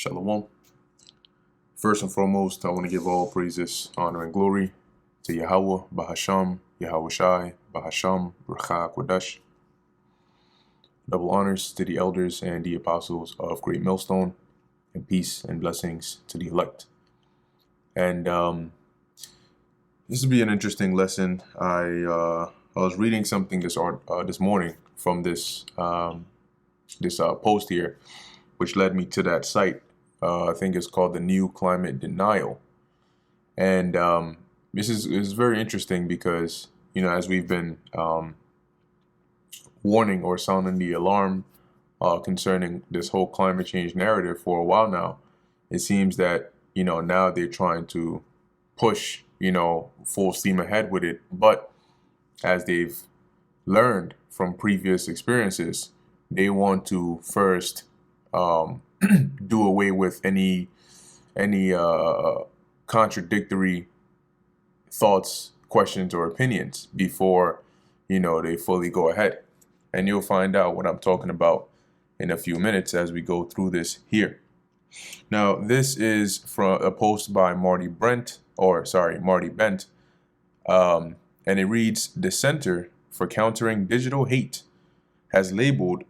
Shalom. First and foremost, I want to give all praises, honor, and glory to Yahweh, Bahasham, Yahweh Shai, Bahasham, Racha Kodesh. Double honors to the elders and the apostles of Great Millstone, and peace and blessings to the elect. And this will be an interesting lesson. I was reading something this morning from this post here, which led me to that site. I think it's called the New Climate Denial. And this is very interesting because, as we've been warning or sounding the alarm concerning this whole climate change narrative for a while now, it seems that, now they're trying to push, full steam ahead with it. But as they've learned from previous experiences, they want to first do away with any contradictory thoughts, questions, or opinions before they fully go ahead. And you'll find out what I'm talking about in a few minutes as we go through this here. Now, this is from a post by Marty Bent, and it reads: "The Center for Countering Digital Hate has labeled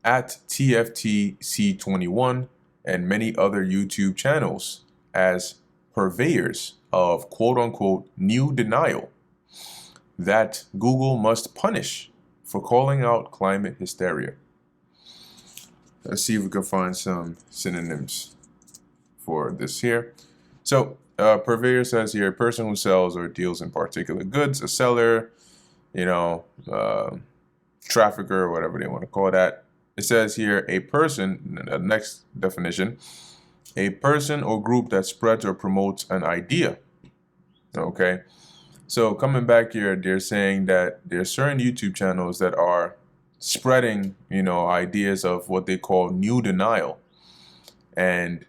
at TFTC21 and many other YouTube channels as purveyors of quote-unquote new denial that Google must punish for calling out climate hysteria." Let's see if we can find some synonyms for this here. So, purveyor says here, a person who sells or deals in particular goods, a seller, trafficker, or whatever they want to call that. It says here, a person, the next definition, a person or group that spreads or promotes an idea. Okay. So coming back here, they're saying that there are certain YouTube channels that are spreading, ideas of what they call new denial. And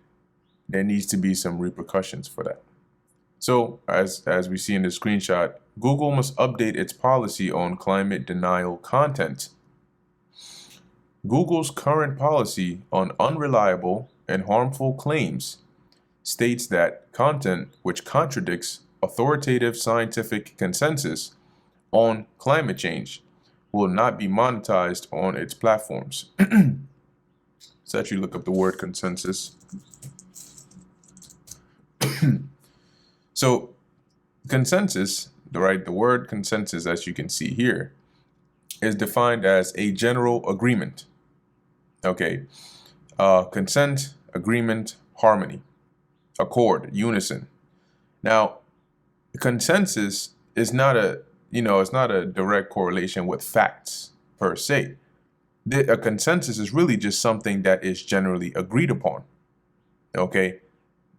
there needs to be some repercussions for that. So as we see in the screenshot, Google must update its policy on climate denial content. Google's current policy on unreliable and harmful claims states that content which contradicts authoritative scientific consensus on climate change will not be monetized on its platforms. So actually look up the word consensus. So consensus, the word consensus, as you can see here, is defined as a general agreement. Okay. Consent, agreement, harmony, accord, unison. Now, consensus is not it's not a direct correlation with facts per se. A consensus is really just something that is generally agreed upon. Okay.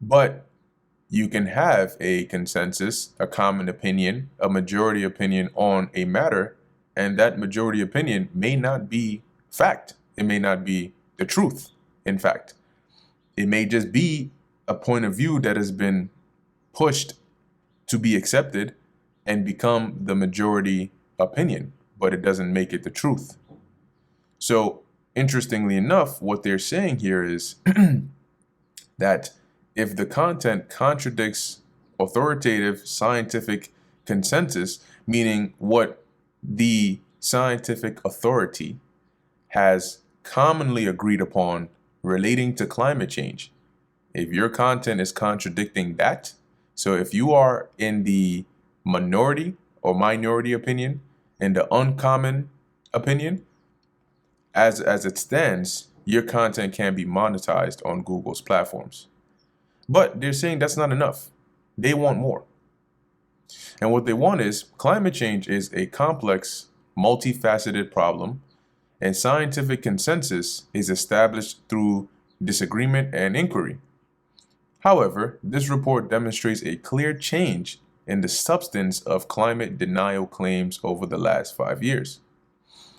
But you can have a consensus, a common opinion, a majority opinion on a matter, and that majority opinion may not be fact. It may not be the truth, in fact. It may just be a point of view that has been pushed to be accepted and become the majority opinion, but it doesn't make it the truth. So, interestingly enough, what they're saying here is that if the content contradicts authoritative scientific consensus, meaning what the scientific authority has commonly agreed upon relating to climate change, if your content is contradicting that, so if you are in the minority or minority opinion, in the uncommon opinion, as it stands, your content can be monetized on Google's platforms. But they're saying that's not enough. They want more. And what they want is climate change is a complex, multifaceted problem, and scientific consensus is established through disagreement and inquiry. However, this report demonstrates a clear change in the substance of climate denial claims over the last 5 years,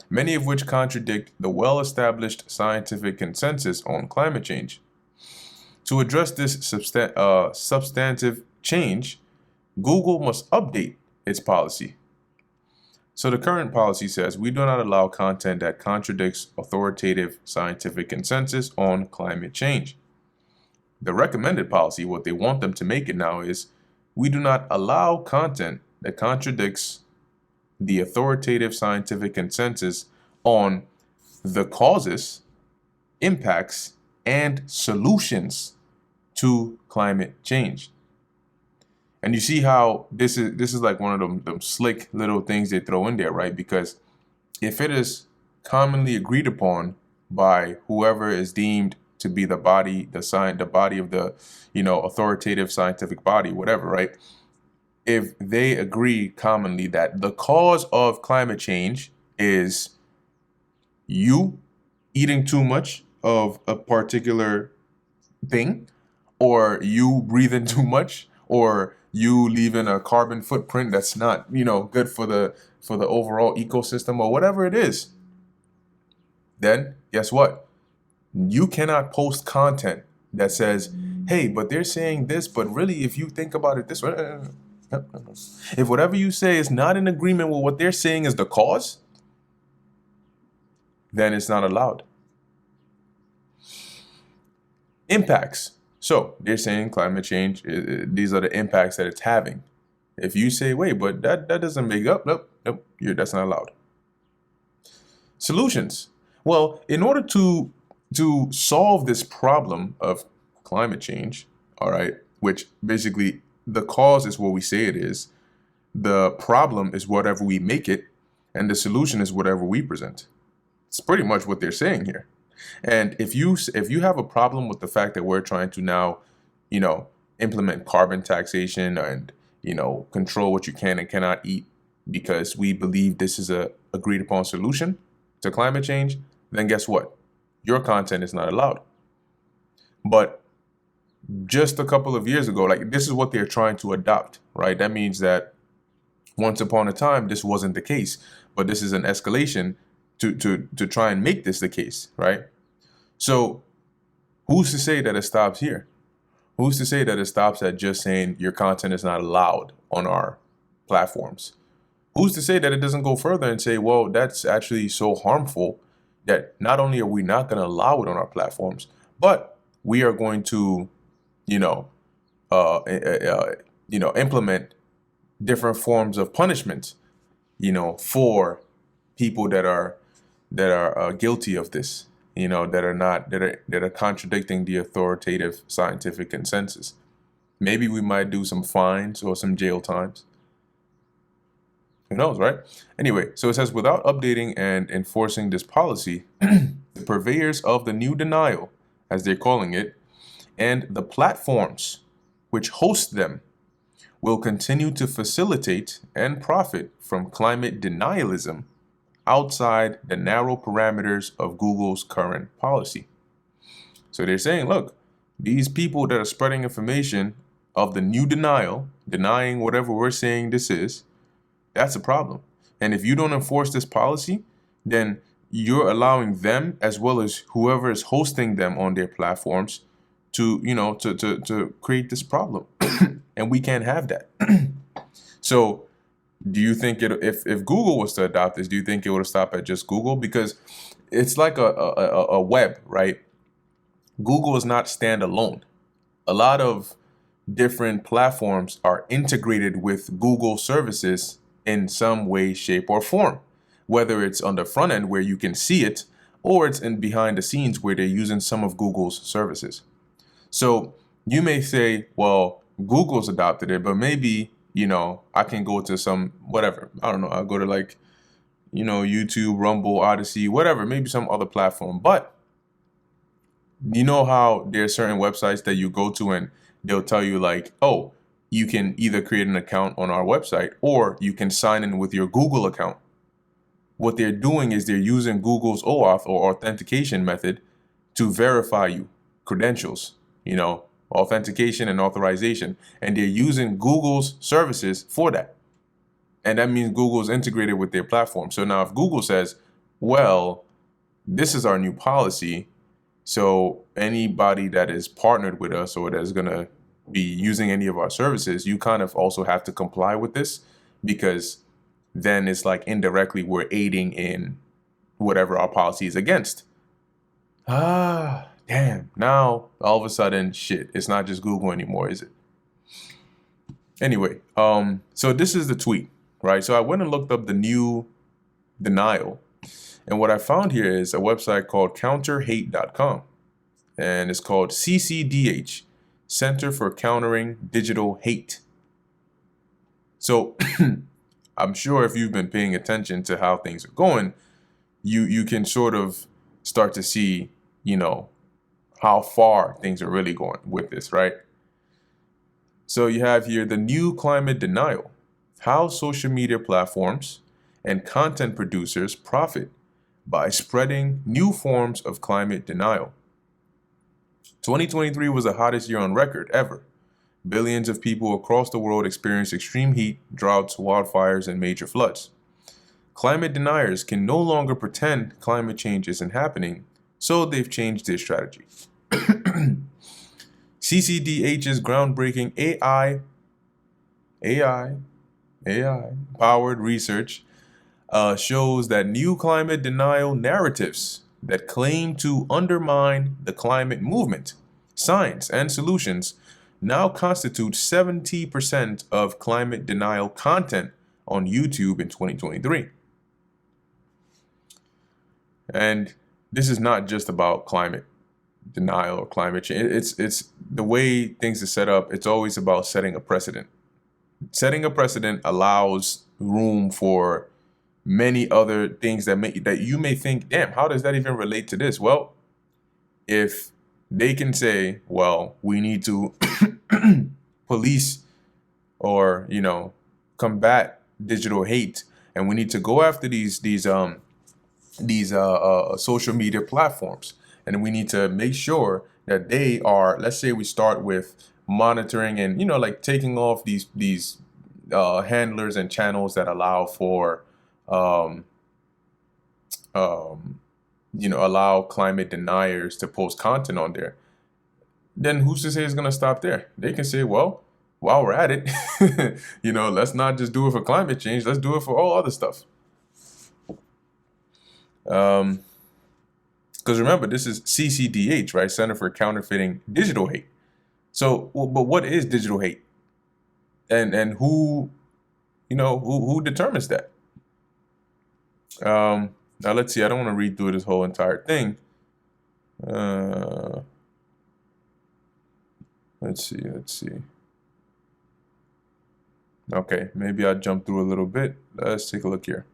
many of which contradict the well-established scientific consensus on climate change. To address this substantive change, Google must update its policy. So the current policy says we do not allow content that contradicts authoritative scientific consensus on climate change. The recommended policy, what they want them to make it now, is we do not allow content that contradicts the authoritative scientific consensus on the causes, impacts, and solutions to climate change. And you see how this is like one of them slick little things they throw in there, right? Because if it is commonly agreed upon by whoever is deemed to be the body, the body of the, authoritative scientific body, whatever, right? If they agree commonly that the cause of climate change is you eating too much of a particular thing, or you breathing too much, or you leaving a carbon footprint that's not, good for the overall ecosystem, or whatever it is, then guess what? You cannot post content that says, hey, but they're saying this, but really, if you think about it this way, if whatever you say is not in agreement with what they're saying is the cause, then it's not allowed. Impacts. So they're saying climate change, these are the impacts that it's having. If you say, wait, but that doesn't make up, nope, that's not allowed. Solutions. Well, in order to solve this problem of climate change, all right, which basically the cause is what we say it is, the problem is whatever we make it, and the solution is whatever we present. It's pretty much what they're saying here. And if you have a problem with the fact that we're trying to now, implement carbon taxation and, control what you can and cannot eat because we believe this is a agreed upon solution to climate change, then guess what? Your content is not allowed. But just a couple of years ago, like, this is what they're trying to adopt, right? That means that once upon a time, this wasn't the case, but this is an escalation to try and make this the case, right? So who's to say that it stops here? Who's to say that it stops at just saying your content is not allowed on our platforms? Who's to say that it doesn't go further and say, well, that's actually so harmful that not only are we not going to allow it on our platforms, but we are going to, implement different forms of punishment, for people that are guilty of this, that are contradicting the authoritative scientific consensus. Maybe we might do some fines or some jail times. Who knows, right? Anyway, so it says, without updating and enforcing this policy, the purveyors of the new denial, as they're calling it, and the platforms which host them will continue to facilitate and profit from climate denialism outside the narrow parameters of Google's current policy. So they're saying, look, these people that are spreading information of the new denial, denying whatever we're saying this is, that's a problem. And if you don't enforce this policy, then you're allowing them, as well as whoever is hosting them on their platforms, to to create this problem. And we can't have that. So do you think if Google was to adopt this, do you think it would stop at just Google? Because it's like a web, right? Google is not standalone. A lot of different platforms are integrated with Google services in some way, shape, or form, whether it's on the front end where you can see it, or it's in behind the scenes where they're using some of Google's services. So you may say, well, Google's adopted it, but maybe, I can go to some, whatever, I don't know, I'll go to YouTube, Rumble, Odyssey, whatever, maybe some other platform. But you know how there are certain websites that you go to and they'll tell you oh, you can either create an account on our website or you can sign in with your Google account. What they're doing is they're using Google's OAuth or authentication method to verify you, credentials, authentication and authorization. And they're using Google's services for that. And that means Google's integrated with their platform. So now if Google says, well, this is our new policy, so anybody that is partnered with us or that's going to be using any of our services, you kind of also have to comply with this, because then it's like indirectly we're aiding in whatever our policy is against. Ah, damn. Now, all of a sudden, shit, it's not just Google anymore, is it? Anyway, so this is the tweet, right? So I went and looked up the new denial. And what I found here is a website called counterhate.com. And it's called CCDH, Center for Countering Digital Hate. So I'm sure if you've been paying attention to how things are going, you can sort of start to see, how far things are really going with this, right? So you have here the new climate denial, how social media platforms and content producers profit by spreading new forms of climate denial. 2023 was the hottest year on record ever. Billions of people across the world experienced extreme heat, droughts, wildfires, and major floods. Climate deniers can no longer pretend climate change isn't happening, so they've changed their strategy. CCDH's groundbreaking AI-powered research shows that new climate denial narratives that claim to undermine the climate movement, science, and solutions now constitute 70% of climate denial content on YouTube in 2023. And this is not just about climate denial or climate change. It's the way things are set up. It's always about setting a precedent. Setting a precedent allows room for many other things that you may think, damn, how does that even relate to this? Well, if they can say, well, we need to police or combat digital hate, and we need to go after these social media platforms, and we need to make sure that they are, let's say we start with monitoring and like taking off these handlers and channels that allow for allow climate deniers to post content on there. Then who's to say it's going to stop there? They can say, well, while we're at it, let's not just do it for climate change. Let's do it for all other stuff. Because remember, this is CCDH, right? Center for Counterfeiting Digital Hate. So, but what is digital hate? And who determines that? Now let's see. I don't want to read through this whole entire thing. Let's see. Okay, maybe I'll jump through a little bit. Let's take a look here.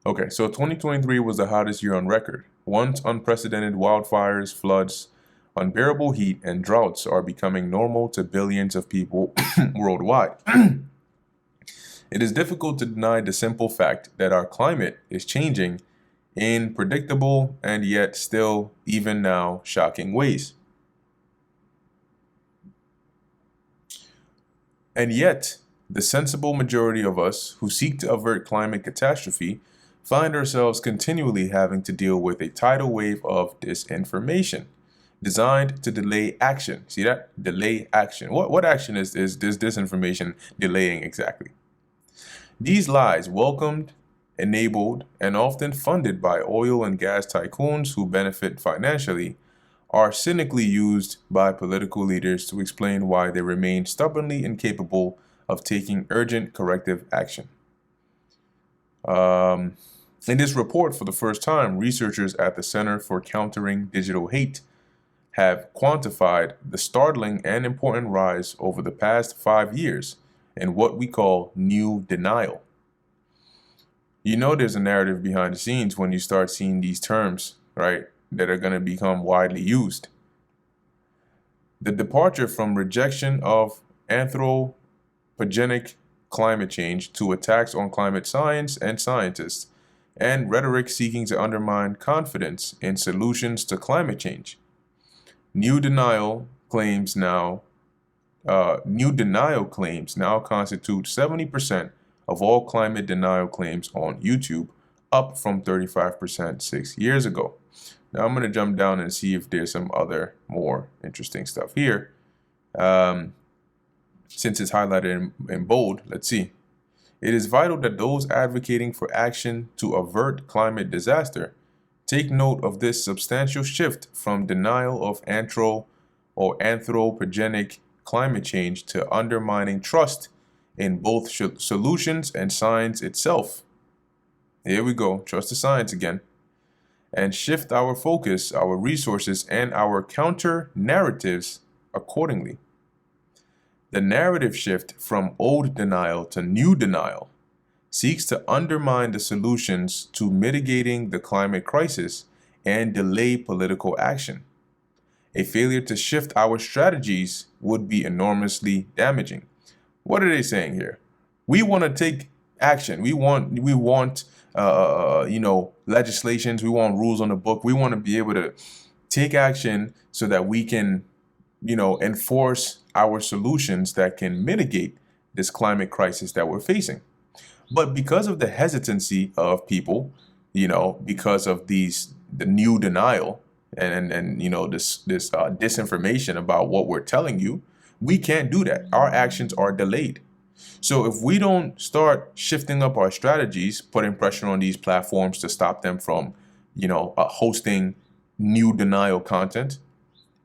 Okay, so 2023 was the hottest year on record. Once unprecedented wildfires, floods, unbearable heat, and droughts are becoming normal to billions of people worldwide. It is difficult to deny the simple fact that our climate is changing in predictable and yet still, even now, shocking ways. And yet, the sensible majority of us who seek to avert climate catastrophe find ourselves continually having to deal with a tidal wave of disinformation designed to delay action. See that? Delay action. What action is this disinformation delaying exactly? These lies, welcomed, enabled, and often funded by oil and gas tycoons who benefit financially, are cynically used by political leaders to explain why they remain stubbornly incapable of taking urgent corrective action. In this report, for the first time, researchers at the Center for Countering Digital Hate have quantified the startling and important rise over the past 5 years in what we call new denial. There's a narrative behind the scenes when you start seeing these terms, right, that are going to become widely used. The departure from rejection of anthropogenic climate change to attacks on climate science and scientists, and rhetoric seeking to undermine confidence in solutions to climate change. New denial claims now constitute 70% of all climate denial claims on YouTube, up from 35% 6 years ago. Now I'm going to jump down and see if there's some other more interesting stuff here. since it's highlighted in bold, let's see. It is vital that those advocating for action to avert climate disaster take note of this substantial shift from denial of anthropogenic climate change to undermining trust in both solutions and science itself. Here we go, trust the science again. And shift our focus, our resources, and our counter narratives accordingly. The narrative shift from old denial to new denial seeks to undermine the solutions to mitigating the climate crisis and delay political action. A failure to shift our strategies would be enormously damaging. What are they saying here? We want to take action. We want legislations. We want rules on the book. We want to be able to take action so that we can, enforce our solutions that can mitigate this climate crisis that we're facing. But because of the hesitancy of people, because of the new denial and this disinformation about what we're telling you, we can't do that. Our actions are delayed. So if we don't start shifting up our strategies, putting pressure on these platforms to stop them from, hosting new denial content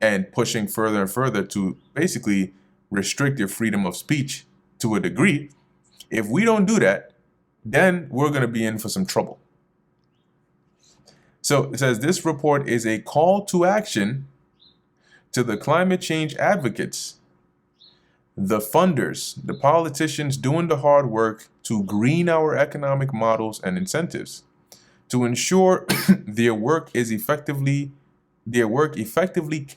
and pushing further and further to basically restrict your freedom of speech to a degree, if we don't do that, then we're going to be in for some trouble. So it says this report is a call to action to the climate change advocates, the funders, the politicians doing the hard work to green our economic models and incentives, to ensure their work effectively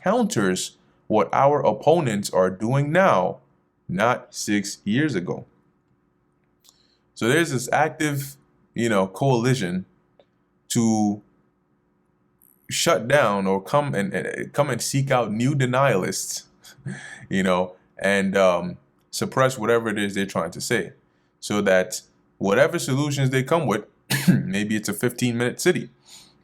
counters what our opponents are doing now, not 6 years ago. So there's this active, coalition to shut down or come and seek out new denialists, and suppress whatever it is they're trying to say, so that whatever solutions they come with, maybe it's a 15-minute city,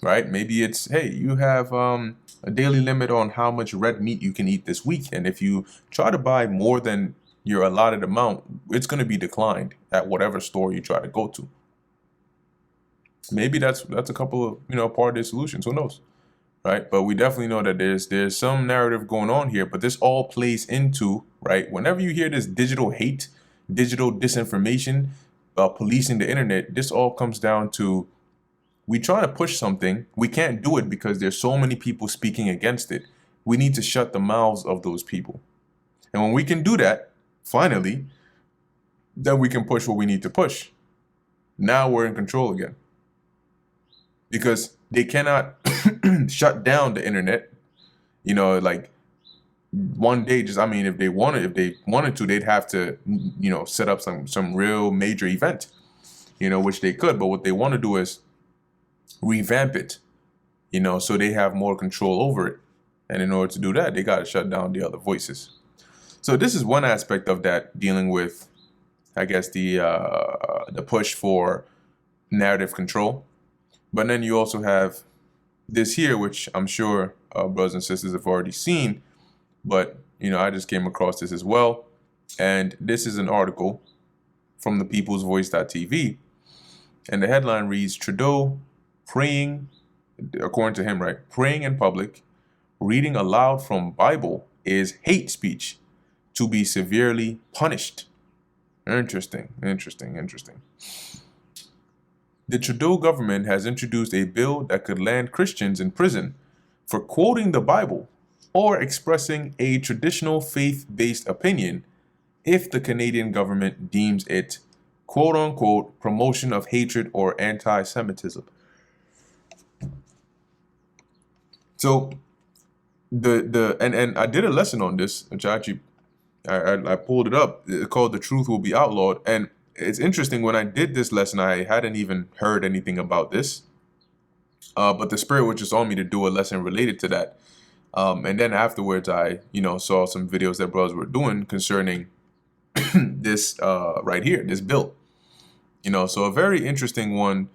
right? Maybe it's, hey, you have a daily limit on how much red meat you can eat this week, and if you try to buy more than your allotted amount, it's going to be declined at whatever store you try to go to. Maybe that's a couple of part of the solutions. Who knows, right? But we definitely know that there's some narrative going on here. But this all plays into, right? Whenever you hear this digital hate, digital disinformation, policing the internet, this all comes down to we trying to push something. We can't do it because there's so many people speaking against it. We need to shut the mouths of those people, and when we can do that, finally, then we can push what we need to push. Now we're in control again. Because they cannot shut down the internet, like one day. If they wanted to, they'd have to, set up some real major event, which they could. But what they want to do is revamp it, so they have more control over it. And in order to do that, they got to shut down the other voices. So this is one aspect of that, dealing with, I guess, the push for narrative control. But then you also have this here, which I'm sure brothers and sisters have already seen. But, I just came across this as well. And this is an article from the peoplesvoice.tv. And the headline reads, Trudeau praying, according to him, right? Praying in public, reading aloud from Bible is hate speech to be severely punished. Interesting. The Trudeau government has introduced a bill that could land Christians in prison for quoting the Bible or expressing a traditional faith-based opinion if the Canadian government deems it, quote-unquote, promotion of hatred or anti-Semitism. So, and I did a lesson on this, which I pulled it up. It's called The Truth Will Be Outlawed. And it's interesting, when I did this lesson, I hadn't even heard anything about this. But the Spirit was just on me to do a lesson related to that. And then afterwards, I, saw some videos that brothers were doing concerning this right here, this bill. So a very interesting one,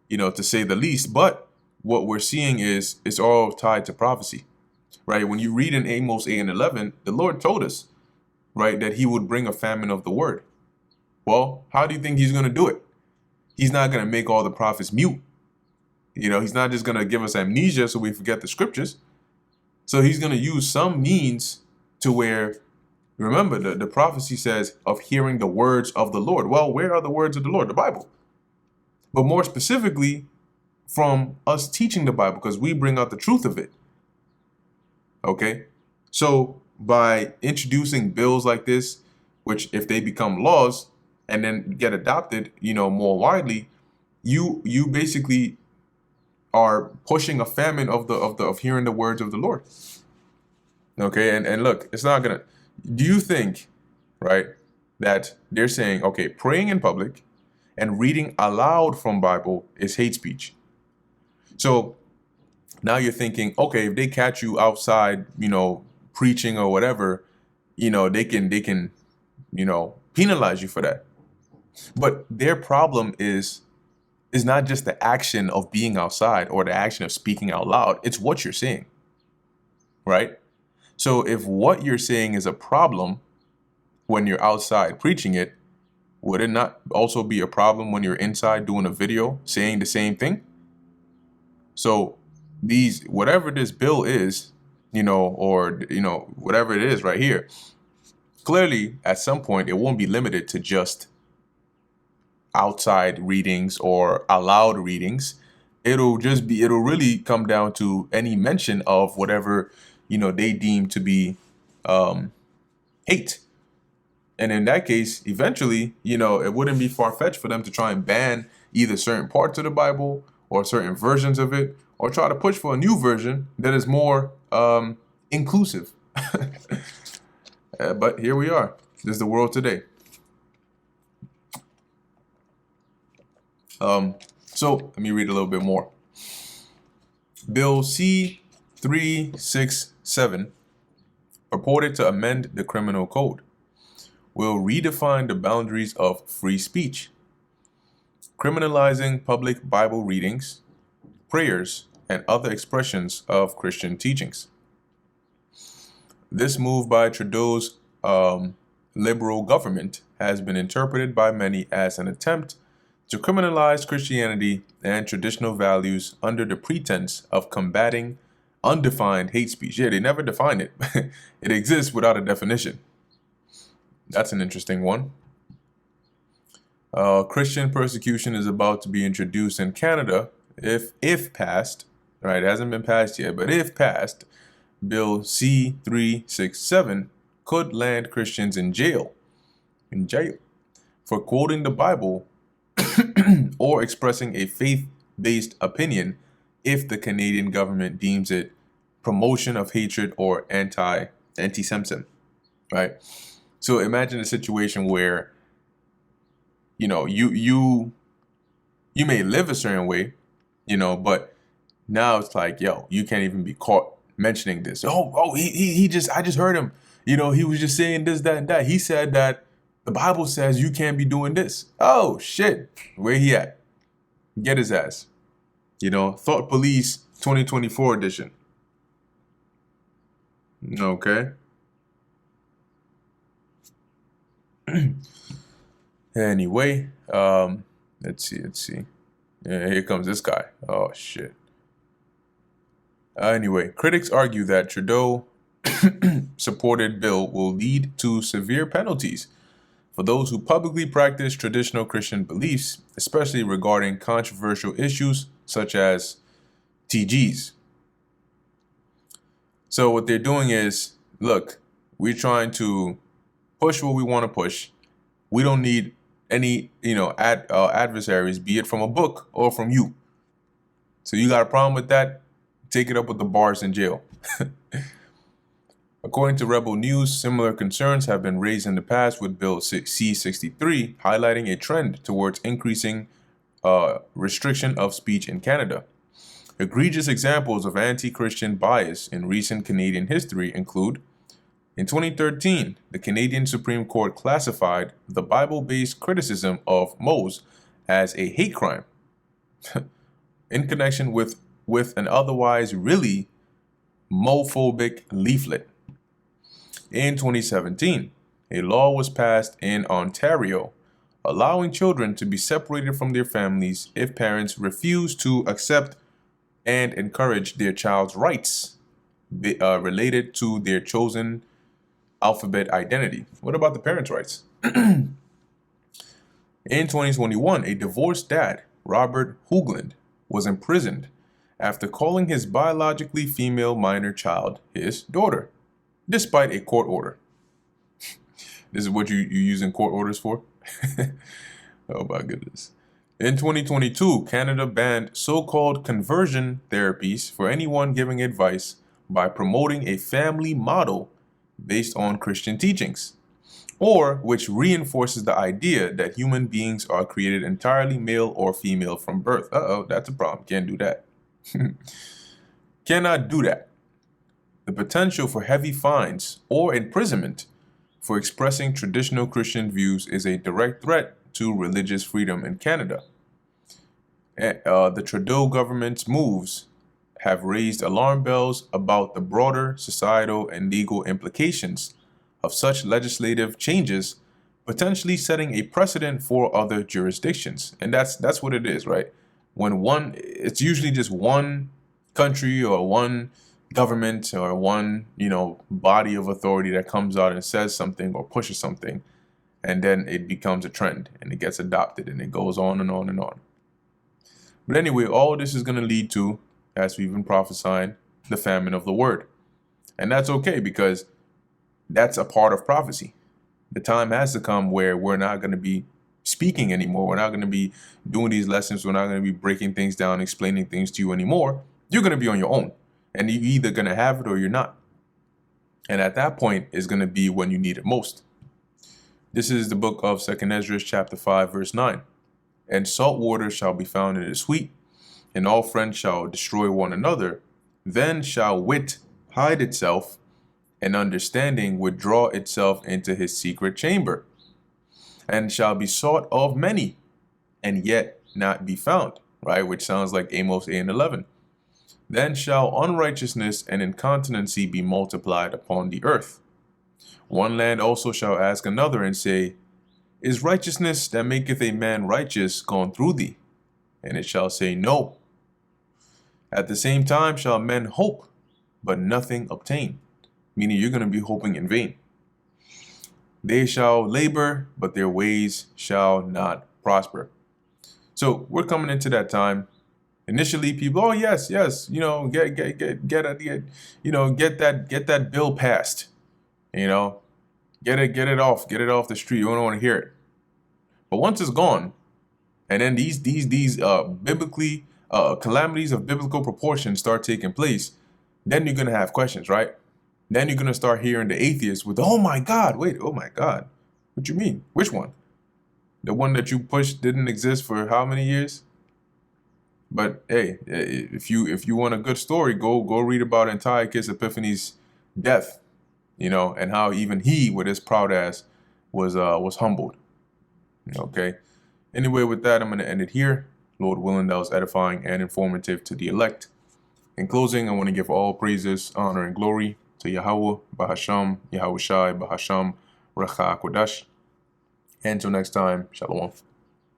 to say the least. But what we're seeing is it's all tied to prophecy, right? When you read in Amos 8 and 11, the Lord told us, right, that he would bring a famine of the word. Well, how do you think he's going to do it? He's not going to make all the prophets mute. He's not just going to give us amnesia so we forget the scriptures. So he's going to use some means to where, remember, the prophecy says of hearing the words of the Lord. Well, where are the words of the Lord? The Bible. But more specifically, from us teaching the Bible, because we bring out the truth of it. Okay? So by introducing bills like this, which if they become laws and then get adopted, more widely, you basically are pushing a famine of hearing the words of the Lord. Okay, and look, it's not gonna. Do you think, right, that they're saying, okay, praying in public and reading aloud from Bible is hate speech? So now you're thinking, okay, if they catch you outside, preaching or whatever, they can, penalize you for that. But their problem is not just the action of being outside or the action of speaking out loud. It's what you're saying, right? So if what you're saying is a problem when you're outside preaching it, would it not also be a problem when you're inside doing a video saying the same thing? So whatever this bill is, or whatever it is right here, clearly at some point it won't be limited to just outside readings or aloud readings. It'll really come down to any mention of whatever they deem to be hate. And in that case, eventually, it wouldn't be far-fetched for them to try and ban either certain parts of the Bible or certain versions of it, or try to push for a new version that is more inclusive. But here we are. This is the world today. So let me read a little bit more. Bill C-367, purported to amend the criminal code, will redefine the boundaries of free speech, criminalizing public Bible readings, prayers, and other expressions of Christian teachings. This move by Trudeau's liberal government has been interpreted by many as an attempt to criminalize Christianity and traditional values under the pretense of combating undefined hate speech. Yeah, they never define it. It exists without a definition. That's an interesting one. Christian persecution is about to be introduced in Canada if passed. Right, it hasn't been passed yet, but if passed, Bill C-367 could land Christians in jail for quoting the Bible or expressing a faith-based opinion if the Canadian government deems it promotion of hatred or anti-Semitism, right? So imagine a situation where, you may live a certain way, but now it's like, yo, you can't even be caught mentioning this. I just heard him. He was just saying this, that, and that. He said that the Bible says you can't be doing this. Oh, shit. Where he at? Get his ass. Thought Police 2024 edition. Okay. Anyway, let's see. Yeah, here comes this guy. Oh, shit. Anyway, critics argue that Trudeau supported bill will lead to severe penalties for those who publicly practice traditional Christian beliefs, especially regarding controversial issues such as TGs. So what they're doing is, look, we're trying to push what we want to push. We don't need any, adversaries, be it from a book or from you. So you got a problem with that? Take it up with the bars in jail. According to Rebel News, similar concerns have been raised in the past with Bill C-63, highlighting a trend towards increasing restriction of speech in Canada. Egregious examples of anti-Christian bias in recent Canadian history include: in 2013, the Canadian Supreme Court classified the Bible-based criticism of Moses as a hate crime in connection with an otherwise really homophobic leaflet. In 2017, a law was passed in Ontario allowing children to be separated from their families if parents refuse to accept and encourage their child's rights related to their chosen alphabet identity. What about the parents' rights? In 2021, a divorced dad, Robert Hoogland, was imprisoned after calling his biologically female minor child his daughter, despite a court order. This is what you using court orders for? Oh my goodness. In 2022, Canada banned so-called conversion therapies for anyone giving advice by promoting a family model based on Christian teachings, or which reinforces the idea that human beings are created entirely male or female from birth. Uh-oh, that's a problem. Can't do that. Cannot do that. The potential for heavy fines or imprisonment for expressing traditional Christian views is a direct threat to religious freedom in Canada. The Trudeau government's moves have raised alarm bells about the broader societal and legal implications of such legislative changes, potentially setting a precedent for other jurisdictions. And that's what it is, right? It's usually just one country or one government or one, body of authority that comes out and says something or pushes something, and then it becomes a trend and it gets adopted and it goes on and on and on. But anyway, all of this is going to lead to, as we've been prophesying, the famine of the word. And that's okay, because that's a part of prophecy. The time has to come where we're not going to be speaking anymore. We're not going to be doing these lessons. We're not going to be breaking things down, explaining things to you anymore. You're going to be on your own. And you're either going to have it or you're not. And at that point is going to be when you need it most. This is the book of 2nd Ezra, chapter 5, verse 9. And salt water shall be found in the sweet, and all friends shall destroy one another. Then shall wit hide itself, and understanding withdraw itself into his secret chamber, and shall be sought of many, and yet not be found. Right? Which sounds like Amos 8 and 11. Then shall unrighteousness and incontinency be multiplied upon the earth. One land also shall ask another and say, Is righteousness that maketh a man righteous gone through thee? And it shall say, No. At the same time shall men hope, but nothing obtain. Meaning you're going to be hoping in vain. They shall labor, but their ways shall not prosper. So we're coming into that time. Initially, people, oh yes, get that bill passed, get it off the street. You don't want to hear it. But once it's gone, and then these biblically calamities of biblical proportions start taking place, then you're gonna have questions, right? Then you're gonna start hearing the atheists with, oh my God, what you mean? Which one? The one that you pushed didn't exist for how many years? But hey, if you want a good story, go read about Antiochus Epiphanes' death, and how even he, with his proud ass, was humbled. Okay. Anyway, with that, I'm going to end it here. Lord willing, that was edifying and informative to the elect. In closing, I want to give all praises, honor, and glory to Yahweh, Bahasham, Yahweh Shai, Bahasham, Recha Kodash. Until next time, Shalom.